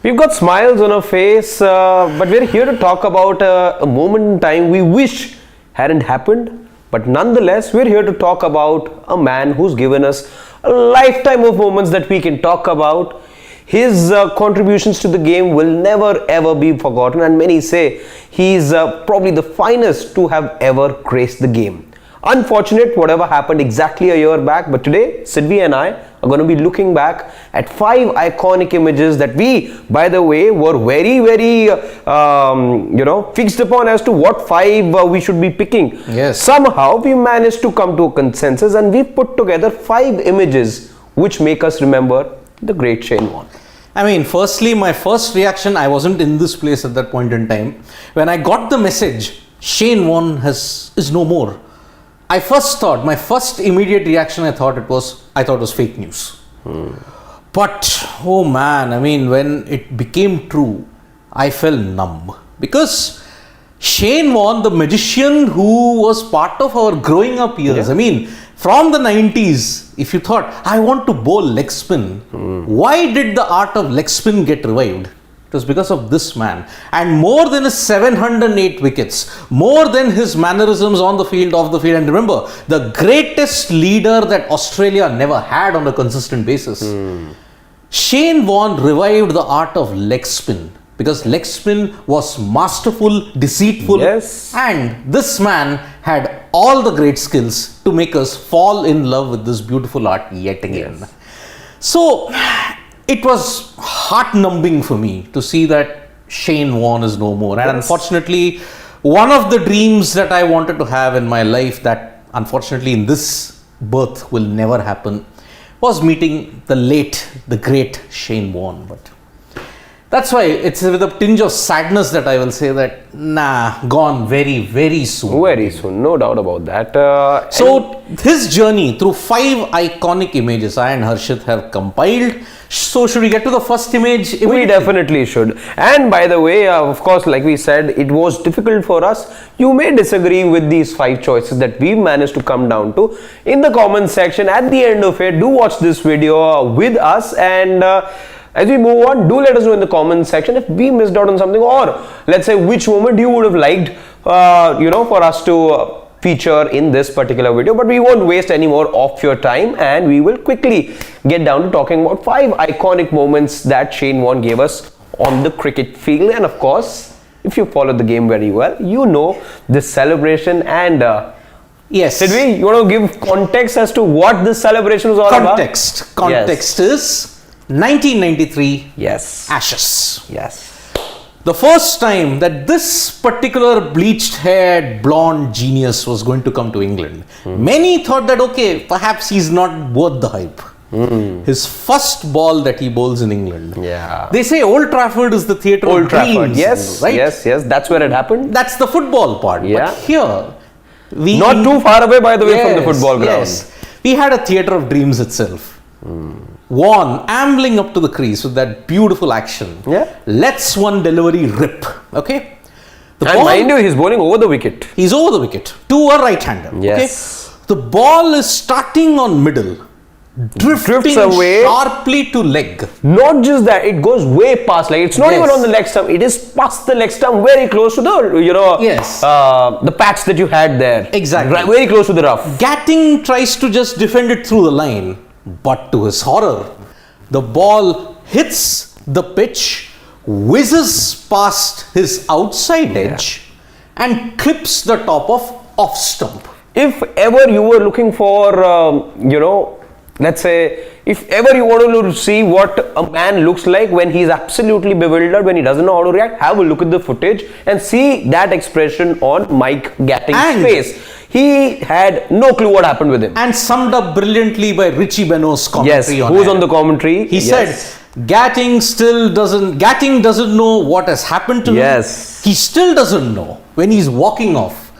We've got smiles on our face, but we're here to talk about a moment in time we wish hadn't happened. But nonetheless, we're here to talk about a man who's given us a lifetime of moments that we can talk about. His contributions to the game will never ever be forgotten, and many say he's probably the finest to have ever graced the game. Unfortunate whatever happened exactly a year back, but today Sidvi and I are going to be looking back at 5 iconic images that we, by the way, were very fixed upon as to what 5 we should be picking. Yes. Somehow we managed to come to a consensus and we put together 5 images which make us remember the great Shane Warne. I mean, firstly, my first reaction, I wasn't in this place at that point in time. When I got the message, Shane Warne is no more. I first thought, my first immediate reaction, I thought it was fake news. But, oh man, I mean, when it became true, I felt numb. Because Shane Warne, the magician who was part of our growing up years, I mean, from the 90s, if you thought, I want to bowl leg spin, why did the art of leg spin get revived? It was because of this man. And more than his 708 wickets, more than his mannerisms on the field, off the field. And remember, the greatest leader that Australia never had on a consistent basis. Shane Warne revived the art of leg spin. Because leg spin was masterful, deceitful. Yes. And this man had all the great skills to make us fall in love with this beautiful art yet again. Yes. So, it was heart-numbing for me to see that Shane Warne is no more. And unfortunately, one of the dreams that I wanted to have in my life that unfortunately in this birth will never happen was meeting the great Shane Warne. But that's why it's with a tinge of sadness that I will say that, gone very, very soon. Very soon, no doubt about that. So, his journey through 5 iconic images I and Harshit have compiled. So, should we get to the first image? We definitely should. And by the way, of course, like we said, it was difficult for us. You may disagree with these 5 choices that we managed to come down to. In the comment section, at the end of it, do watch this video with us, and as we move on, do let us know in the comment section if we missed out on something, or let's say which moment you would have liked, for us to feature in this particular video. But we won't waste any more of your time, and we will quickly get down to talking about 5 iconic moments that Shane Warne gave us on the cricket field. And of course, if you follow the game very well, you know this celebration. And yes, Sidvi, you want to give context as to what this celebration was all about? Context is 1993 Ashes. Yes. The first time that this particular bleached-haired blonde genius was going to come to England, many thought that, okay, perhaps he's not worth the hype. His first ball that he bowls in England. Yeah. They say Old Trafford is the theatre of dreams. Yes, right? yes. That's where it happened. That's the football part. Yeah. But here, not too far away, by the way, from the football ground. Yes. We had a theatre of dreams itself. Warne ambling up to the crease with that beautiful action. Yeah. Lets one delivery rip. Okay. And mind you, he's bowling over the wicket. He's over the wicket to a right-hander. Yes. Okay. The ball is starting on middle, drifting away sharply to leg. Not just that, it goes way past. Like, it's not even on the leg stump. It is past the leg stump, very close to the the patch that you had there. Exactly. Very close to the rough. Gatting tries to just defend it through the line. But to his horror, the ball hits the pitch, whizzes past his outside edge, and clips the top of off stump. If ever you were looking for, let's say, if ever you wanted to see what a man looks like when he's absolutely bewildered, when he doesn't know how to react, have a look at the footage and see that expression on Mike Gatting's face. He had no clue what happened with him. And summed up brilliantly by Richie Benaud's commentary. Yes, who's on the commentary? He said, Gatting doesn't know what has happened to him. Yes. He still doesn't know when he's walking off.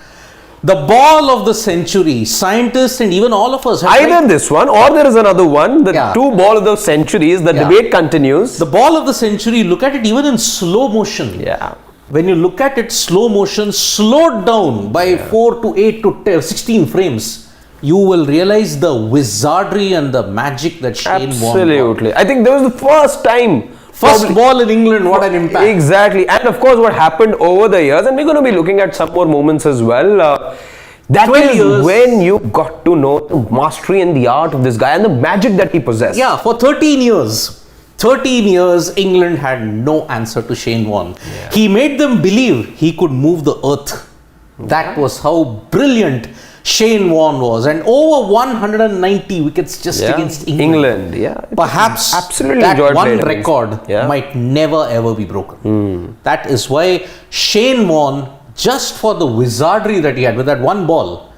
The ball of the century, scientists and even all of us. Either this one or there is another one. The 2 ball of the centuries, the debate continues. The ball of the century, look at it even in slow motion. Yeah. When you look at it slow motion, slowed down by 4 to 8 to 16 frames, you will realize the wizardry and the magic that Shane Warne brought. Absolutely. I think that was the first time First ball in England, what an impact. Exactly. And of course, what happened over the years, and we're going to be looking at some more moments as well. That 12 is years. when you got to know the mastery and the art of this guy and the magic that he possessed. Yeah, for 13 years, England had no answer to Shane Warne. Yeah. He made them believe he could move the earth. That was how brilliant Shane Warne was. And over 190 wickets just against England. Perhaps absolutely that enjoyed one playing against. record might never ever be broken. That is why Shane Warne, just for the wizardry that he had with that one ball,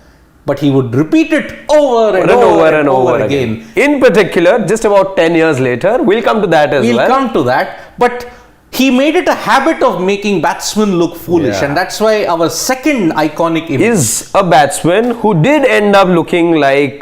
but he would repeat it over and over again. In particular, just about 10 years later, we'll come to that as well. We'll come to that, but he made it a habit of making batsmen look foolish, and that's why our second iconic image is a batsman who did end up looking like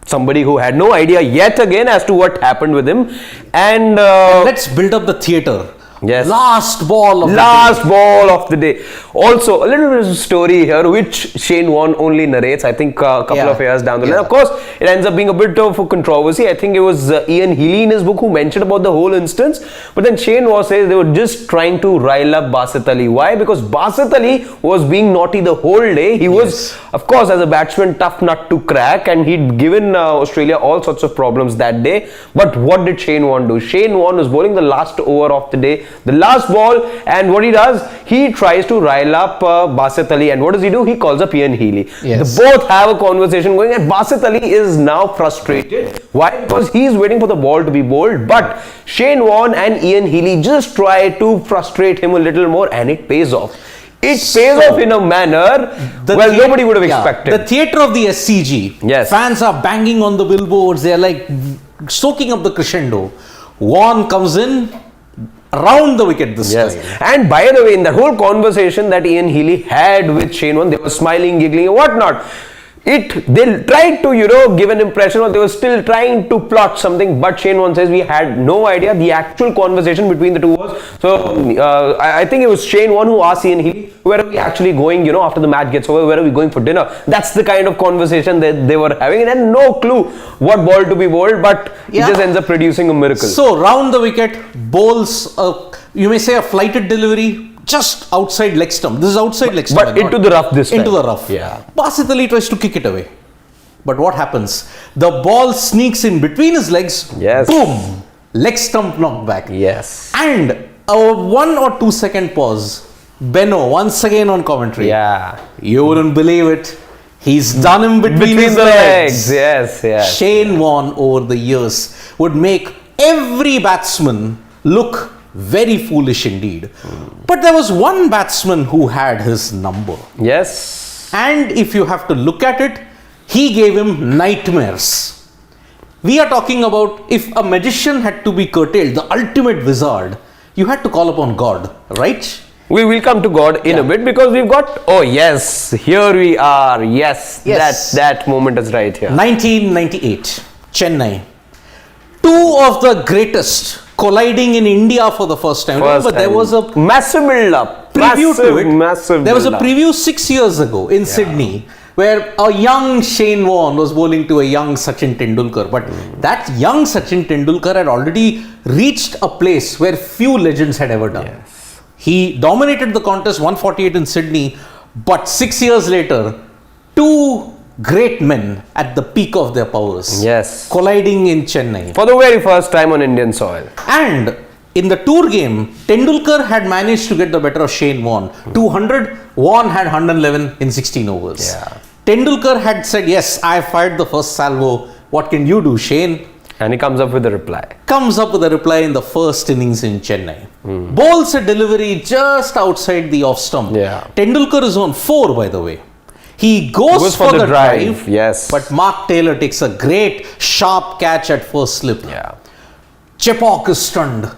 somebody who had no idea yet again as to what happened with him. And let's build up the theatre. Yes. Last ball of the day. Also, a little bit of story here, which Shane Warne only narrates, I think, a couple of years down the line. Of course, it ends up being a bit of a controversy. I think it was Ian Healy in his book who mentioned about the whole instance. But then Shane Warne says they were just trying to rile up Basit Ali. Why? Because Basit Ali was being naughty the whole day. He was, of course, as a batsman, tough nut to crack, and he'd given Australia all sorts of problems that day. But what did Shane Warne do? Shane Warne was bowling the last over of the day, the last ball, and what he does, he tries to rile up Basit Ali, and what does he do? He calls up Ian Healy. Yes. They both have a conversation going, and Basit Ali is now frustrated. Why? Because he's waiting for the ball to be bowled, but Shane Warne and Ian Healy just try to frustrate him a little more, and it pays off. It pays off in a manner nobody would have expected. The theatre of the SCG. Yes. Fans are banging on the billboards. They're like soaking up the crescendo. Warne comes in around the wicket this time. And by the way, in that whole conversation that Ian Healy had with Shane Warne, they were smiling, giggling, and whatnot. They tried to, give an impression, or they were still trying to plot something, but Shane Warne says we had no idea. The actual conversation between the two was, I think it was Shane Warne who asked Ian Healy, where are we actually going, after the match gets over, where are we going for dinner? That's the kind of conversation that they were having, and had no clue what ball to be bowled, but it just ends up producing a miracle. So, round the wicket, bowls, you may say a flighted delivery, just outside leg stump. This is outside leg stump. But into the rough this time. Into the rough. Yeah. Basit Ali tries to kick it away. But what happens? The ball sneaks in between his legs. Yes. Boom! Leg stump knocked back. Yes. And a 1 or 2 second pause. Benno, once again on commentary. Yeah. You wouldn't believe it. He's done him between his the legs. Yes. Shane Warne over the years would make every batsman look very foolish indeed. But there was one batsman who had his number. Yes. And if you have to look at it, he gave him nightmares. We are talking about if a magician had to be curtailed, the ultimate wizard, you had to call upon God, right? We will come to God in a bit, because we've got, here we are. Yes. That moment is right here. 1998, Chennai. Two of the greatest colliding in India for the first time. But there was a massive build-up. Preview to it. Massive there was a preview 6 years ago in Sydney, where a young Shane Warne was bowling to a young Sachin Tendulkar. But that young Sachin Tendulkar had already reached a place where few legends had ever done. Yes. He dominated the contest, 148 in Sydney, but 6 years later, two great men at the peak of their powers. Yes. Colliding in Chennai. For the very first time on Indian soil. And in the tour game, Tendulkar had managed to get the better of Shane Warne. 200, Warne had 111 in 16 overs. Yeah. Tendulkar had said, yes, I fired the first salvo. What can you do, Shane? And he comes up with a reply. Comes up with a reply in the first innings in Chennai. Bowls a delivery just outside the off stump. Yeah. Tendulkar is on 4, by the way. He goes for the drive. Yes. But Mark Taylor takes a great sharp catch at first slip. Yeah. Chepauk is stunned.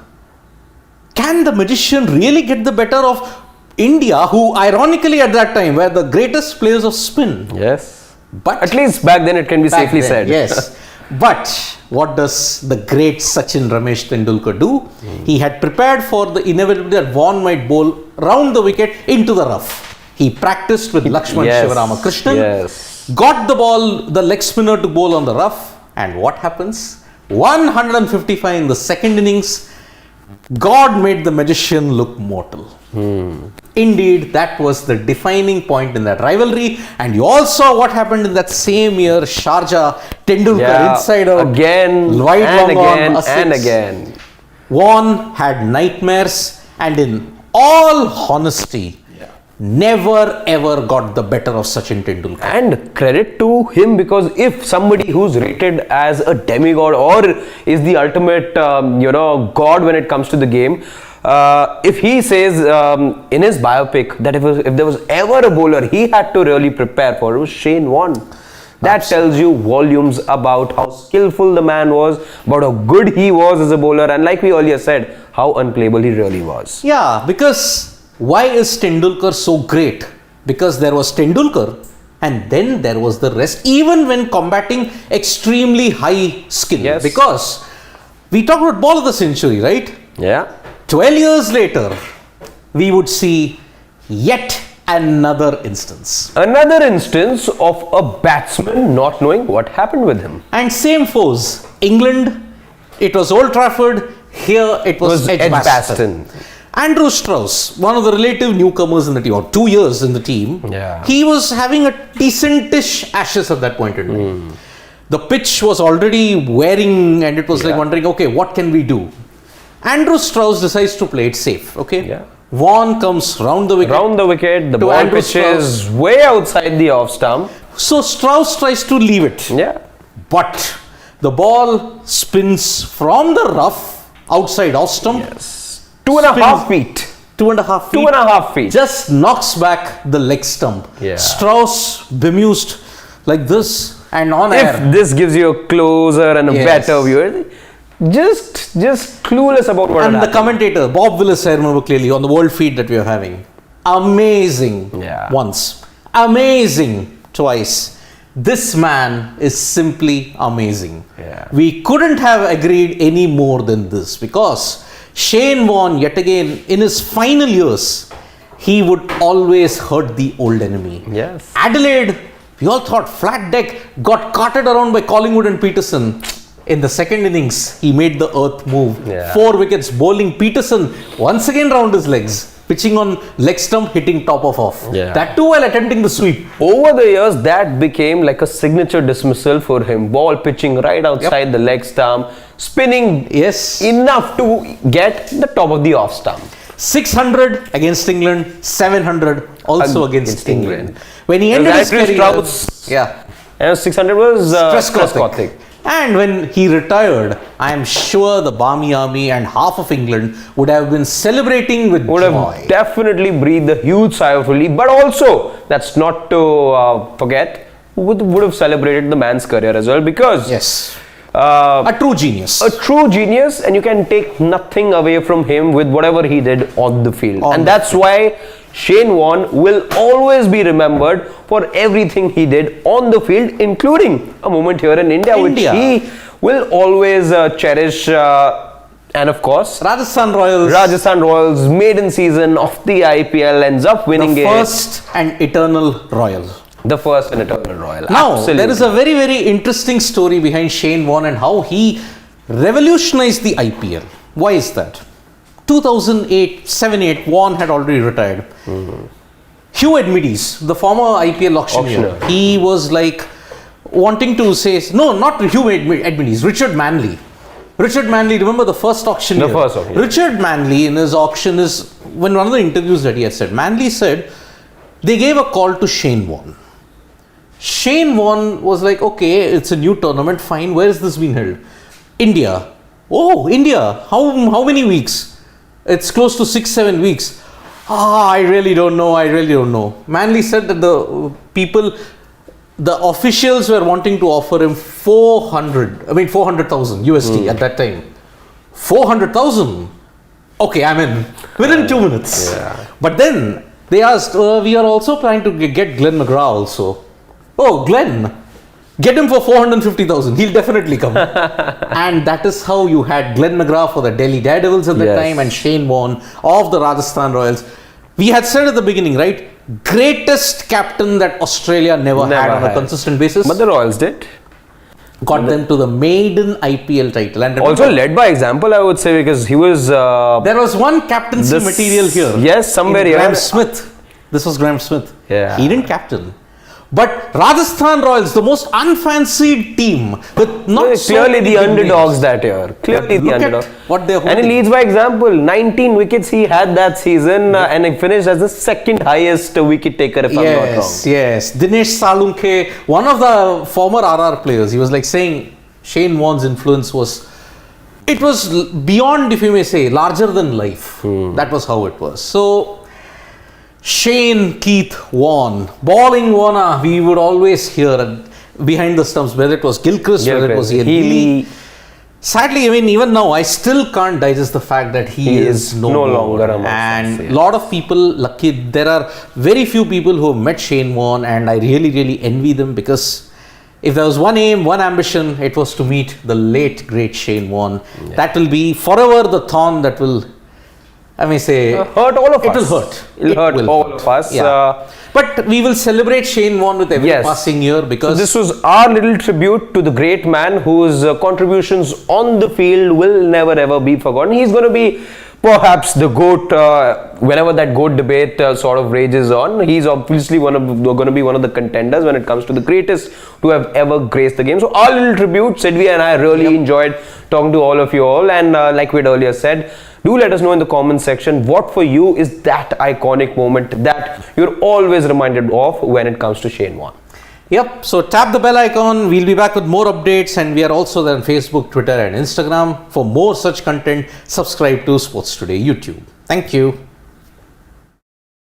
Can the magician really get the better of India, who ironically at that time were the greatest players of spin? Yes. But at least back then it can be safely said. Yes. But what does the great Sachin Ramesh Tendulkar do? He had prepared for the inevitability that Warne might bowl round the wicket into the rough. He practiced with Lakshman Sivaramakrishnan, got the ball, the leg spinner to bowl on the rough, and what happens? 155 in the second innings. God made the magician look mortal. Indeed, that was the defining point in that rivalry. And you all saw what happened in that same year. Sharjah, Tendulkar inside out. Again, wide and long again, on, and again. Warne had nightmares, and in all honesty, never ever got the better of Sachin Tendulkar. And credit to him, because if somebody who's rated as a demigod or is the ultimate, god when it comes to the game, if he says in his biopic that if there was ever a bowler he had to really prepare for, it was Shane Warne. That tells you volumes about how skillful the man was, about how good he was as a bowler, and like we earlier said, how unplayable he really was. Yeah, because why is Tendulkar so great? Because there was Tendulkar and then there was the rest, even when combating extremely high skill. Yes. Because we talked about ball of the century, right? Yeah. 12 years later, we would see yet another instance. Another instance of a batsman not knowing what happened with him. And same foes. England, it was Old Trafford. Here it was Edgbaston. Andrew Strauss, one of the relative newcomers in the team, or 2 years in the team, he was having a decentish Ashes at that point in time. The pitch was already wearing, and it was like wondering, okay, what can we do? Andrew Strauss decides to play it safe, okay? Yeah. Warne comes round the wicket. The ball Andrew pitches way outside the off stump. So Strauss tries to leave it. Yeah. But the ball spins from the rough outside off stump. Yes. 2.5 feet. 2.5 feet. 2.5 feet. Just knocks back the leg stump. Yeah. Strauss bemused like this and on air. If this gives you a closer and a better view, just clueless about what And the happened. commentator, Bob Willis, I remember clearly, on the world feed that we are having. Amazing once. Amazing twice. This man is simply amazing. Yeah. We couldn't have agreed any more than this, because Shane Warne, yet again, in his final years, he would always hurt the old enemy. Yes. Adelaide, we all thought flat deck, got carted around by Collingwood and Peterson. In the second innings, he made the earth move. 4 wickets, bowling Peterson once again round his legs, pitching on leg stump, hitting top of off. That too while attempting the sweep. Over the years, that became like a signature dismissal for him. Ball pitching right outside the leg stump, spinning enough to get the top of the off stump. 600 against England, 700 also against England. When he ended his career, and 600 was Trescothick. And when he retired, I am sure the Barmy Army and half of England would have been celebrating with joy. Would have definitely breathed a huge sigh of relief, but also, that's not to forget, would have celebrated the man's career as well, because a true genius. A true genius, and you can take nothing away from him with whatever he did on the field. And that's why Shane Warne will always be remembered for everything he did on the field, including a moment here in India. Which he will always cherish. And of course, Rajasthan Royals maiden season of the IPL ends up winning the first and eternal Royal. The first and eternal Royal. Now, Absolutely. there is a very, very interesting story behind Shane Warne and how he revolutionized the IPL. Why is that? 2008, 7-8, Warne had already retired. Hugh Edmides, the former IPL auctioneer, he was like wanting to say, no, not Hugh Edmides, Richard Manley. Richard Manley, remember the first auctioneer? Richard Manley in his auction is, when one of the interviews that he had said, Manley said, they gave a call to Shane Warne. Shane Warne was like, okay, it's a new tournament, fine, where is this being held? India. Oh, India, how many weeks? It's close to 6-7 weeks. I really don't know. Manley said that the officials were wanting to offer him 400,000 USD at that time. 400,000? Okay, I'm in. Within 2 minutes. But then they asked, we are also planning to get Glenn McGrath also. Oh, Glenn, get him for 450,000. He'll definitely come. And that is how you had Glenn McGrath for the Delhi Daredevils at that time and Shane Warne of the Rajasthan Royals. We had said at the beginning, right? Greatest captain that Australia never had on a consistent basis. But the Royals did. got them to the maiden IPL title. And Also led by example, I would say, because he was... there was one captaincy material here. Yes, somewhere here. Graham Smith. This was Graham Smith. Yeah. He didn't captain. But Rajasthan Royals, the most unfancied team, with not so clearly many the big underdogs names. that year. Clearly the Look at underdogs. what they're And he holding. leads by example. 19 wickets he had that season, and he finished as the second highest wicket taker, if I'm not wrong. Yes. Dinesh Salunke, one of the former RR players, he was like saying Shane Warne's influence was, it was beyond, if you may say, larger than life. That was how it was. So, Shane Keith Warne, bowling Warner, we would always hear behind the stumps, whether it was Gilchrist, whether it was Ian Healy. Sadly, I mean, even now, I still can't digest the fact that he is no longer amongst us. And a lot of people, lucky, there are very few people who have met Shane Warne, and I really envy them, because if there was one aim, one ambition, it was to meet the late, great Shane Warne. Yeah. That will be forever the thorn that will, I may say, hurt all of us. It will hurt. It will hurt all of us. Yeah. But we will celebrate Shane Warne with every passing year, because this was our little tribute to the great man whose contributions on the field will never ever be forgotten. He's going to be perhaps the GOAT whenever that GOAT debate sort of rages on. He's obviously going to be one of the contenders when it comes to the greatest to have ever graced the game. So our little tribute, Sidvi and I really enjoyed talking to all of you all, and like we'd earlier said, do let us know in the comments section what for you is that iconic moment that you're always reminded of when it comes to Shane Warne. Yep, so tap the bell icon. We'll be back with more updates, and we are also there on Facebook, Twitter and Instagram. For more such content, subscribe to Sports Today YouTube. Thank you.